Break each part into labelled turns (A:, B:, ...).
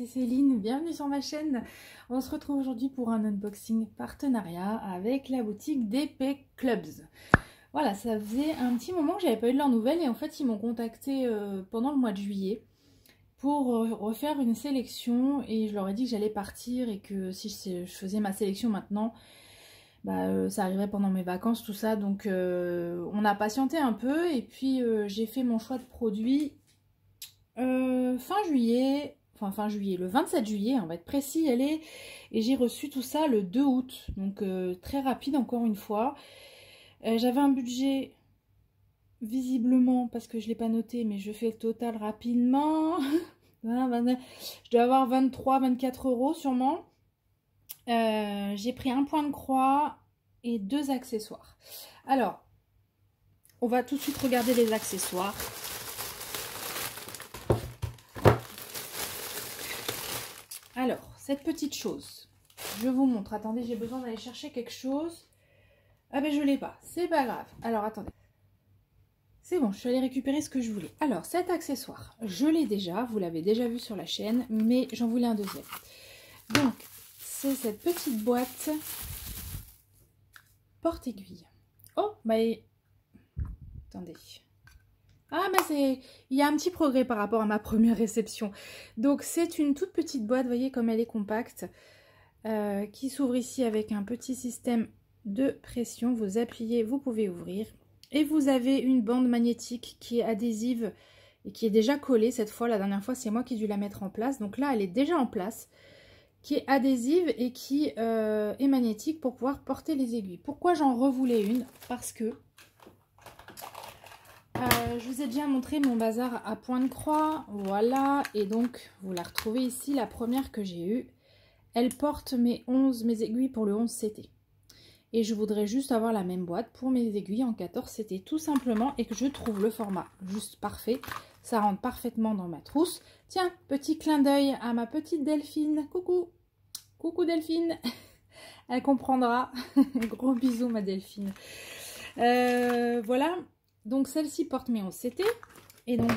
A: Céline, bienvenue sur ma chaîne. On se retrouve aujourd'hui pour un unboxing partenariat avec la boutique d'Épée Clubs. Voilà, ça faisait un petit moment que j'avais pas eu de leurs nouvelles et en fait ils m'ont contacté pendant le mois de juillet pour refaire une sélection et je leur ai dit que j'allais partir et que si je faisais ma sélection maintenant, ça arriverait pendant mes vacances, tout ça. Donc on a patienté un peu et puis j'ai fait mon choix de produit fin juillet, le 27 juillet, on va être précis, et j'ai reçu tout ça le 2 août, donc très rapide encore une fois. J'avais un budget, visiblement, parce que je ne l'ai pas noté, mais je fais le total rapidement. Je dois avoir 23-24 € sûrement. J'ai pris un point de croix et 2 accessoires. Alors, on va tout de suite regarder les accessoires. Alors, cette petite chose, je vous montre. Attendez, j'ai besoin d'aller chercher quelque chose. Ah ben je l'ai pas, c'est pas grave. Alors attendez. C'est bon, je suis allée récupérer ce que je voulais. Alors, cet accessoire, je l'ai déjà, vous l'avez déjà vu sur la chaîne, mais j'en voulais un deuxième. Donc, c'est cette petite boîte porte-aiguille. Oh, attendez. Ah, il y a un petit progrès par rapport à ma première réception. Donc, c'est une toute petite boîte, vous voyez comme elle est compacte, qui s'ouvre ici avec un petit système de pression. Vous appuyez, vous pouvez ouvrir. Et vous avez une bande magnétique qui est adhésive et qui est déjà collée cette fois. La dernière fois, c'est moi qui ai dû la mettre en place. Donc là, elle est déjà en place, qui est adhésive et qui est magnétique pour pouvoir porter les aiguilles. Pourquoi j'en revoulais une? Parce que je vous ai déjà montré mon bazar à point de croix, voilà, et donc vous la retrouvez ici, la première que j'ai eue. Elle porte mes aiguilles pour le 11 CT. Et je voudrais juste avoir la même boîte pour mes aiguilles en 14 CT, tout simplement, et que je trouve le format juste parfait. Ça rentre parfaitement dans ma trousse. Tiens, petit clin d'œil à ma petite Delphine. Coucou, coucou Delphine. Elle comprendra. Gros bisous ma Delphine. Voilà. Donc celle-ci porte mes 11 CT et donc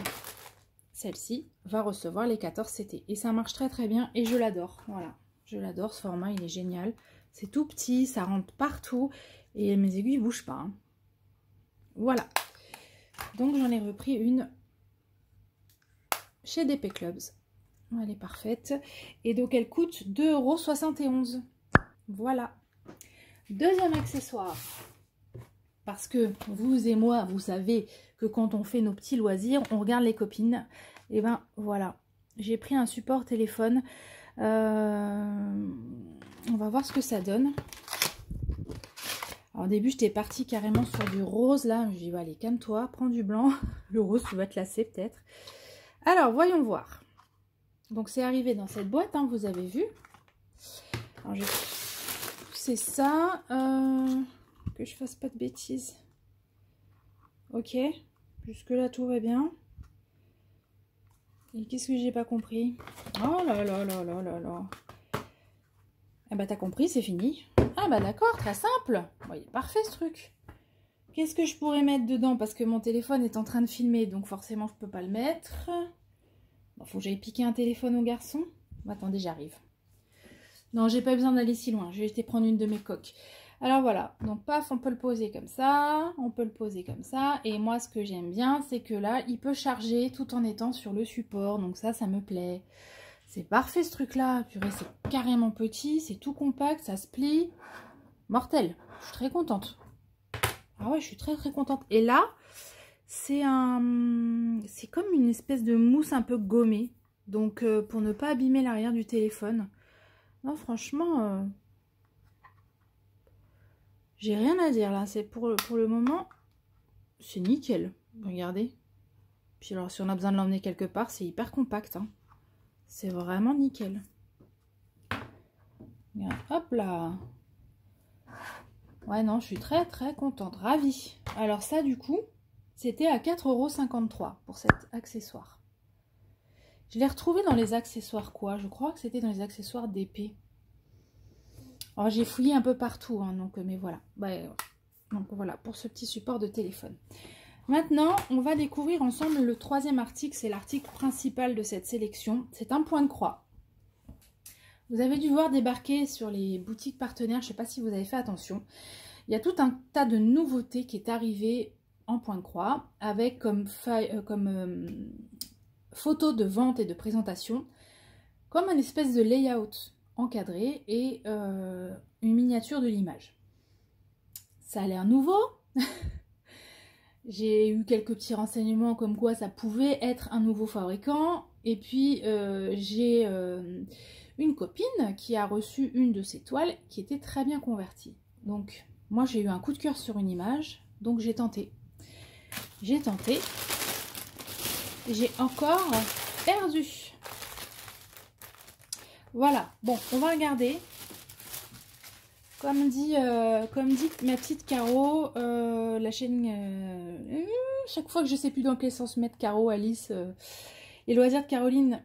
A: celle-ci va recevoir les 14 CT. Et ça marche très très bien et je l'adore. Voilà, je l'adore ce format, il est génial. C'est tout petit, ça rentre partout et mes aiguilles ne bougent pas. Hein. Voilà. Donc j'en ai repris une chez Épée Clubs. Elle est parfaite. Et donc elle coûte 2,71 €. Voilà. Deuxième accessoire. Parce que vous et moi, vous savez que quand on fait nos petits loisirs, on regarde les copines. Et ben voilà, j'ai pris un support téléphone. On va voir ce que ça donne. Alors au début, j'étais partie carrément sur du rose. Là, je dis, allez, calme-toi, prends du blanc. Le rose, tu vas te lasser peut-être. Alors, voyons voir. Donc c'est arrivé dans cette boîte, hein, vous avez vu. Alors, je vais pousser ça. Que je fasse pas de bêtises. Ok, jusque là tout va bien. Et qu'est-ce que j'ai pas compris? Oh là là là là là là. Ah bah t'as compris, c'est fini. Ah bah d'accord, très simple. Bon, il est parfait ce truc. Qu'est-ce que je pourrais mettre dedans? Parce que mon téléphone est en train de filmer, donc forcément je peux pas le mettre. Bon, faut que j'aille piquer un téléphone au garçon. Bon, attendez, j'arrive. Non, j'ai pas besoin d'aller si loin. J'ai été prendre une de mes coques. Alors voilà, donc paf, on peut le poser comme ça, on peut le poser comme ça. Et moi, ce que j'aime bien, c'est que là, il peut charger tout en étant sur le support. Donc ça me plaît. C'est parfait ce truc-là. Purée, c'est carrément petit, c'est tout compact, ça se plie. Mortel, je suis très contente. Ah ouais, je suis très très contente. Et là, c'est comme une espèce de mousse un peu gommée. Donc pour ne pas abîmer l'arrière du téléphone. Non, franchement... j'ai rien à dire là, c'est pour le moment, c'est nickel, regardez. Puis alors si on a besoin de l'emmener quelque part, c'est hyper compact, hein. C'est vraiment nickel. Regarde, hop là. Ouais non, je suis très très contente, ravie. Alors ça du coup, c'était à 4,53 € pour cet accessoire. Je l'ai retrouvé dans les accessoires quoi? Je crois que c'était dans les accessoires d'épée. Alors j'ai fouillé un peu partout, hein, donc, mais voilà. Donc voilà, pour ce petit support de téléphone. Maintenant, on va découvrir ensemble le troisième article. C'est l'article principal de cette sélection. C'est un point de croix. Vous avez dû voir débarquer sur les boutiques partenaires, je ne sais pas si vous avez fait attention. Il y a tout un tas de nouveautés qui est arrivé en point de croix avec comme photo de vente et de présentation, comme une espèce de layout encadré et une miniature de l'image. Ça a l'air nouveau. J'ai eu quelques petits renseignements comme quoi ça pouvait être un nouveau fabricant. Et puis j'ai une copine qui a reçu une de ces toiles qui était très bien convertie. Donc moi j'ai eu un coup de cœur sur une image, donc j'ai tenté. J'ai tenté. J'ai encore perdu. Voilà, bon, on va regarder. Comme dit ma petite Caro, la chaîne... chaque fois que je sais plus dans quel sens mettre Caro, Alice, les loisirs de Caroline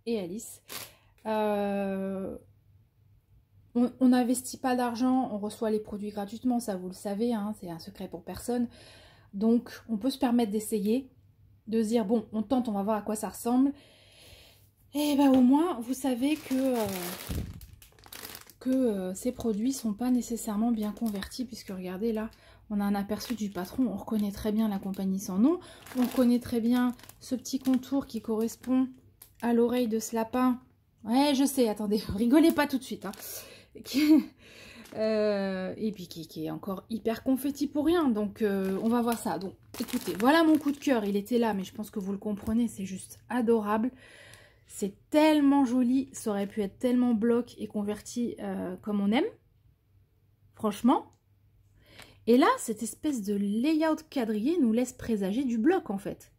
A: et Alice. On n'investit pas d'argent, on reçoit les produits gratuitement, ça vous le savez, hein, c'est un secret pour personne. Donc on peut se permettre d'essayer, de se dire bon, on tente, on va voir à quoi ça ressemble. Et ben au moins, vous savez que ces produits sont pas nécessairement bien convertis, puisque regardez là, on a un aperçu du patron, on reconnaît très bien la compagnie sans nom, on reconnaît très bien ce petit contour qui correspond à l'oreille de ce lapin. Ouais, je sais, attendez, rigolez pas tout de suite. Hein. Et puis qui est encore hyper confetti pour rien, donc on va voir ça. Donc écoutez, voilà mon coup de cœur, il était là, mais je pense que vous le comprenez, c'est juste adorable. C'est tellement joli, ça aurait pu être tellement bloc et converti comme on aime, franchement. Et là, cette espèce de layout quadrillé nous laisse présager du bloc en fait.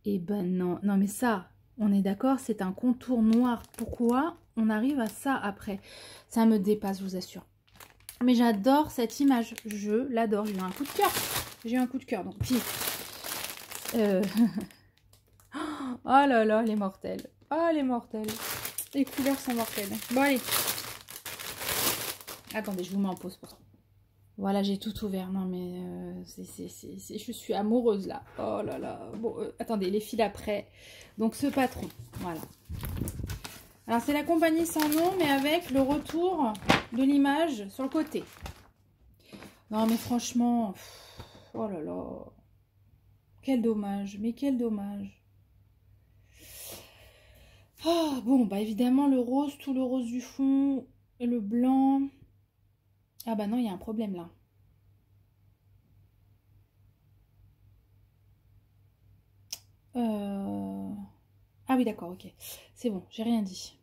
A: Et ben non, non mais ça, on est d'accord, c'est un contour noir. Pourquoi on arrive à ça après? Ça me dépasse, je vous assure. Mais j'adore cette image, je l'adore, j'ai eu un coup de cœur. J'ai eu un coup de cœur, donc puis... Oh là là, les mortels. Oh les mortels. Les couleurs sont mortelles. Bon allez. Attendez, je vous mets en pause pour ça. Voilà, j'ai tout ouvert. Non mais je suis amoureuse là. Oh là là. Bon, attendez, les fils après. Donc ce patron, voilà. Alors c'est la compagnie sans nom, mais avec le retour de l'image sur le côté. Non mais franchement, oh là là. Quel dommage, mais quel dommage. Oh, bon, bah évidemment le rose, tout le rose du fond et le blanc. Ah bah non, il y a un problème là. Ah oui, d'accord, ok. C'est bon, j'ai rien dit.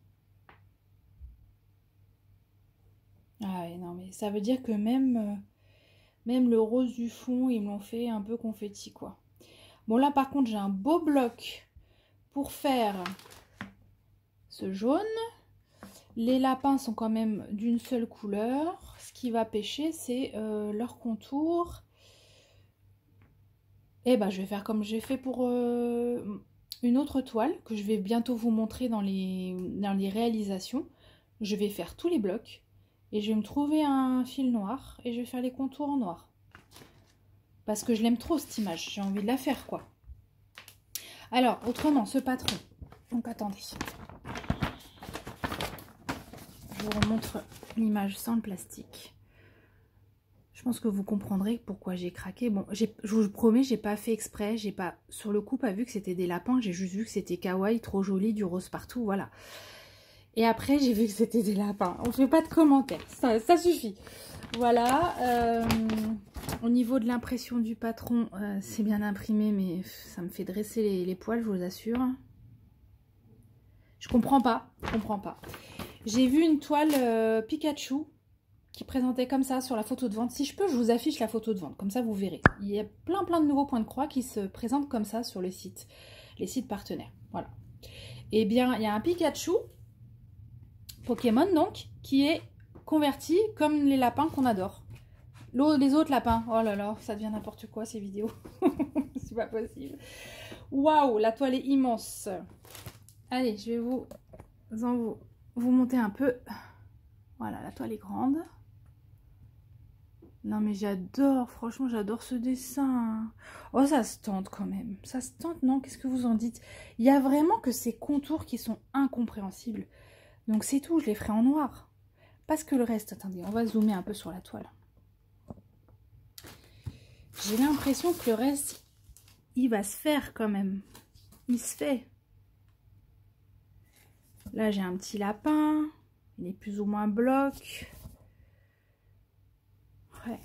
A: Ah ouais, non, mais ça veut dire que même le rose du fond, ils m'ont fait un peu confetti, quoi. Bon, là, par contre, j'ai un beau bloc pour faire ce jaune. Les lapins sont quand même d'une seule couleur. Ce qui va pêcher, c'est leur contour. Et ben, je vais faire comme j'ai fait pour une autre toile que je vais bientôt vous montrer dans les réalisations. Je vais faire tous les blocs et je vais me trouver un fil noir et je vais faire les contours en noir. Parce que je l'aime trop cette image, j'ai envie de la faire quoi. Alors, autrement, ce patron. Donc attendez. Je vous remontre l'image sans le plastique. Je pense que vous comprendrez pourquoi j'ai craqué. Bon, je vous promets, j'ai pas fait exprès. J'ai pas, sur le coup, pas vu que c'était des lapins. J'ai juste vu que c'était kawaii, trop joli, du rose partout, voilà. Et après, j'ai vu que c'était des lapins. On fait pas de commentaires, ça suffit. Voilà. Au niveau de l'impression du patron, c'est bien imprimé, mais ça me fait dresser les poils, je vous assure. Je comprends pas, J'ai vu une toile Pikachu qui présentait comme ça sur la photo de vente. Si je peux, je vous affiche la photo de vente, comme ça vous verrez. Il y a plein de nouveaux points de croix qui se présentent comme ça sur le site, les sites partenaires. Voilà. Et bien, il y a un Pikachu, Pokémon donc, qui est converti comme les lapins qu'on adore. Les autres lapins, oh là là, ça devient n'importe quoi ces vidéos. C'est pas possible. Waouh, la toile est immense. Allez, je vais vous monter un peu. Voilà, la toile est grande. Non mais j'adore, franchement j'adore ce dessin. Oh ça se tente quand même, ça se tente non? Qu'est-ce que vous en dites? Il y a vraiment que ces contours qui sont incompréhensibles. Donc c'est tout, je les ferai en noir. Parce que le reste, attendez, on va zoomer un peu sur la toile. J'ai l'impression que le reste, il va se faire quand même. Il se fait. Là, j'ai un petit lapin. Il est plus ou moins bloc. Ouais.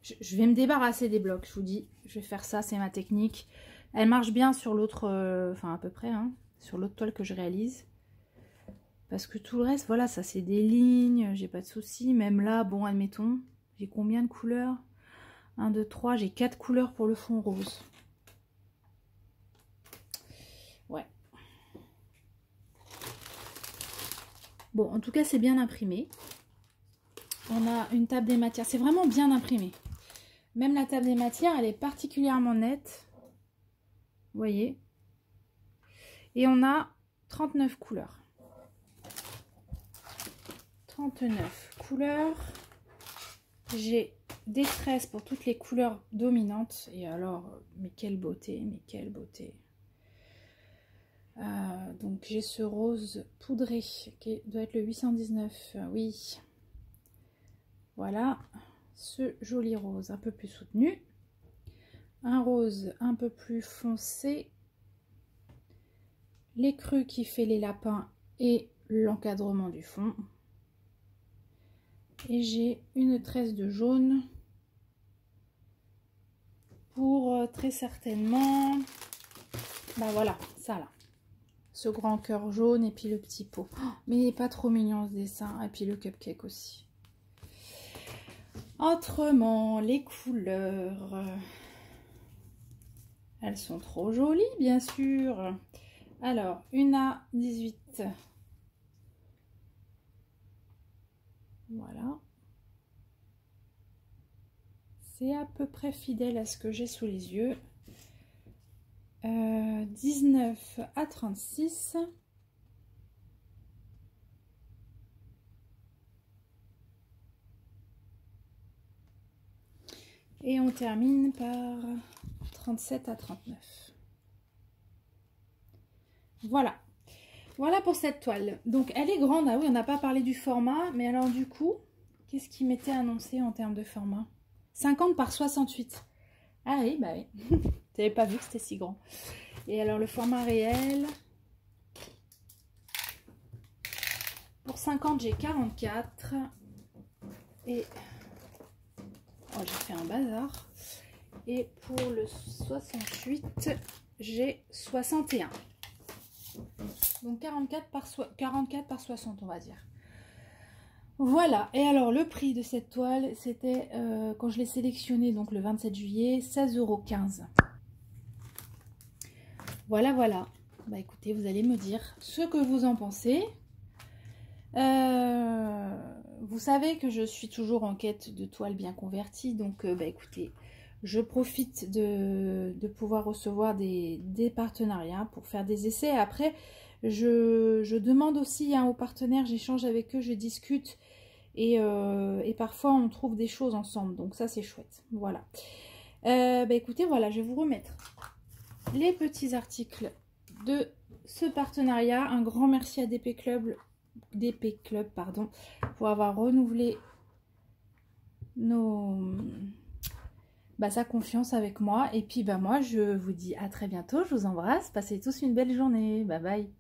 A: Je vais me débarrasser des blocs, je vous dis. Je vais faire ça, c'est ma technique. Elle marche bien sur l'autre, enfin à peu près, hein, sur l'autre toile que je réalise. Parce que tout le reste, voilà, ça c'est des lignes, j'ai pas de soucis. Même là, bon, admettons, j'ai combien de couleurs? 1, 2, 3, j'ai 4 couleurs pour le fond rose. Ouais. Bon, en tout cas, c'est bien imprimé. On a une table des matières, c'est vraiment bien imprimé. Même la table des matières, elle est particulièrement nette. Vous voyez? Et on a 39 couleurs. 39 couleurs. J'ai des tresses pour toutes les couleurs dominantes. Et alors, mais quelle beauté, mais quelle beauté. Donc j'ai ce rose poudré qui doit être le 819. Oui. Voilà. Ce joli rose un peu plus soutenu. Un rose un peu plus foncé. L'écru qui fait les lapins et l'encadrement du fond. Et j'ai une tresse de jaune pour très certainement, bah voilà, ça là. Ce grand cœur jaune et puis le petit pot. Oh, mais il n'est pas trop mignon ce dessin. Et puis le cupcake aussi. Autrement, les couleurs. Elles sont trop jolies, bien sûr. Alors, une A18. Voilà. C'est à peu près fidèle à ce que j'ai sous les yeux. 19 à 36. Et on termine par 37 à 39. Voilà. Voilà pour cette toile. Donc elle est grande. Ah oui, on n'a pas parlé du format. Mais alors du coup, qu'est-ce qui m'était annoncé en termes de format? 50 par 68. Ah oui, bah oui. Tu n'avais pas vu que c'était si grand. Et alors le format réel. Pour 50, j'ai 44. Et... oh, j'ai fait un bazar. Et pour le 68, j'ai 61. Donc 44 par 60, on va dire. Voilà. Et alors, le prix de cette toile, c'était, quand je l'ai sélectionnée, donc le 27 juillet, 16,15 €. Voilà, voilà. Bah écoutez, vous allez me dire ce que vous en pensez. Vous savez que je suis toujours en quête de toiles bien converties. Donc, bah écoutez, je profite de pouvoir recevoir des partenariats pour faire des essais. Après, je demande aussi aux partenaires, j'échange avec eux, je discute. Et parfois, on trouve des choses ensemble. Donc ça, c'est chouette. Voilà. Bah écoutez, voilà, je vais vous remettre les petits articles de ce partenariat. Un grand merci à DP Club, pardon, pour avoir renouvelé sa confiance avec moi. Et puis bah moi je vous dis à très bientôt, je vous embrasse, passez tous une belle journée, bye bye.